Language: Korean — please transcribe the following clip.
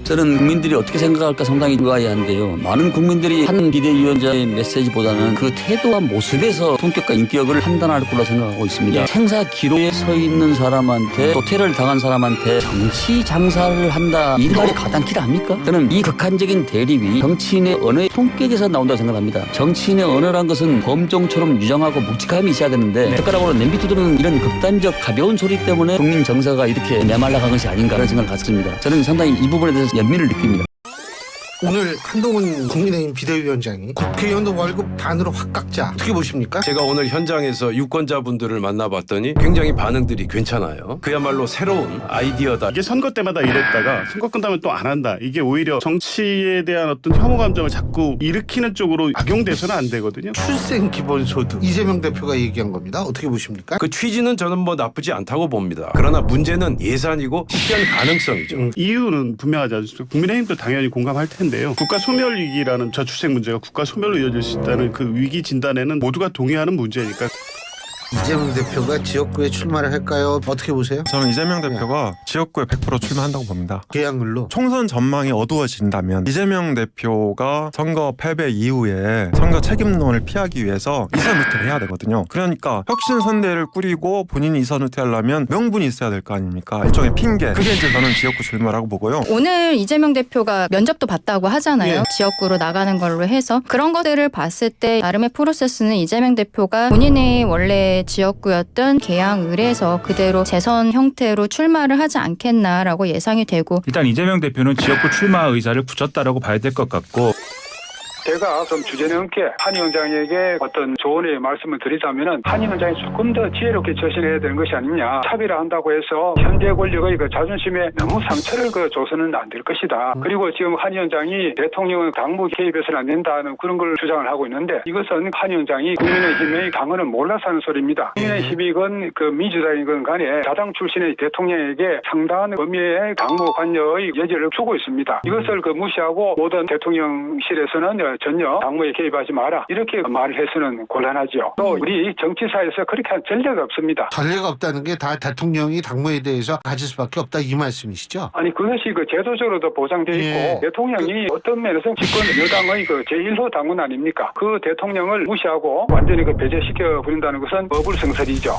저는 국민들이 어떻게 생각할까 상당히 의아해한데요. 많은 국민들이 한 비대위원장의 메시지보다는 그 태도와 모습에서 성격과 인격을 판단할 걸로 생각하고 있습니다. 행사 기로에 서 있는 사람한테 또 테러를 당한 사람한테 정치 장사를 한다. 이 말이 가당키를 합니까? 저는 이 극한적인 대립이 정치인의 언어의 품격에서 나온다고 생각합니다. 정치인의 언어란 것은 범종처럼 유정하고 묵직함이 있어야 되는데 젓가락으로 냄비 두드리는 이런 극단적 가벼운 소리 때문에 국민 정서가 이렇게 메말라간 것이 아닌가라는 생각을 갖습니다. 저는 상당히 이 부분에 대해서 연민을 느낍니다. 오늘 한동훈 국민의힘 비대위원장이 국회의원 월급 반으로 확 깎자 어떻게 보십니까? 제가 오늘 현장에서 유권자분들을 만나봤더니 굉장히 반응들이 괜찮아요. 그야말로 새로운 아이디어다. 이게 선거 때마다 이랬다가 선거 끝나면 또 안 한다. 이게 오히려 정치에 대한 어떤 혐오 감정을 자꾸 일으키는 쪽으로 악용돼서는 안 되거든요. 출생기본소득 이재명 대표가 얘기한 겁니다. 어떻게 보십니까? 그 취지는 저는 뭐 나쁘지 않다고 봅니다. 그러나 문제는 예산이고 실현 가능성이죠. 이유는 분명하지 않습니까? 국민의힘도 당연히 공감할 텐데요. 국가 소멸 위기라는 저출생 문제가 국가 소멸로 이어질 수 있다는 그 위기 진단에는 모두가 동의하는 문제니까. 이재명 대표가 지역구에 출마를 할까요? 어떻게 보세요? 저는 이재명 대표가 지역구에 100% 출마한다고 봅니다. 계약률로 총선 전망이 어두워진다면 이재명 대표가 선거 패배 이후에 선거 책임론을 피하기 위해서 이선 후퇴를 해야 되거든요. 그러니까 혁신선대를 꾸리고 본인이 이선 후퇴하려면 명분이 있어야 될 거 아닙니까? 일종의 핑계. 그게 이제 저는 지역구 출마라고 보고요. 오늘 이재명 대표가 면접도 봤다고 하잖아요. 예. 지역구로 나가는 걸로 해서 그런 것들을 봤을 때 나름의 프로세스는 이재명 대표가 본인의 원래 지역구였던 계양을에서 그대로 재선 형태로 출마를 하지 않겠나라고 예상이 되고, 일단 이재명 대표는 지역구 출마 의사를 굳혔다라고 봐야 될 것 같고, 제가 좀 주제넘게 한 위원장에게 어떤 조언의 말씀을 드리자면은 한 위원장이 조금 더 지혜롭게 처신해야 되는 것이 아니냐. 차별화한다고 해서 현재 권력의 그 자존심에 너무 상처를 줘서는 안 될 것이다. 그리고 지금 한 위원장이 대통령 당무 개입해서는 안 된다는 그런 걸 주장을 하고 있는데, 이것은 한 위원장이 국민의힘의 당헌을 몰라서 하는 소리입니다. 국민의힘이건 그 민주당이건 간에 자당 출신의 대통령에게 상당한 범위의 당무 관여의 여지를 주고 있습니다. 이것을 무시하고 모든 대통령실에서는 전혀 당무에 개입하지 마라, 이렇게 말을 해서는 곤란하죠. 또 우리 정치사에서 그렇게 한 전례가 없습니다. 전례가 없다는 게 다 대통령이 당무에 대해서 가질 수밖에 없다 이 말씀이시죠? 아니 그것이 제도적으로도 보장돼 있고, 예. 대통령이 어떤 면에서 집권 여당의 제1호 당원 아닙니까? 그 대통령을 무시하고 완전히 배제시켜 버린다는 것은 어불성설이죠.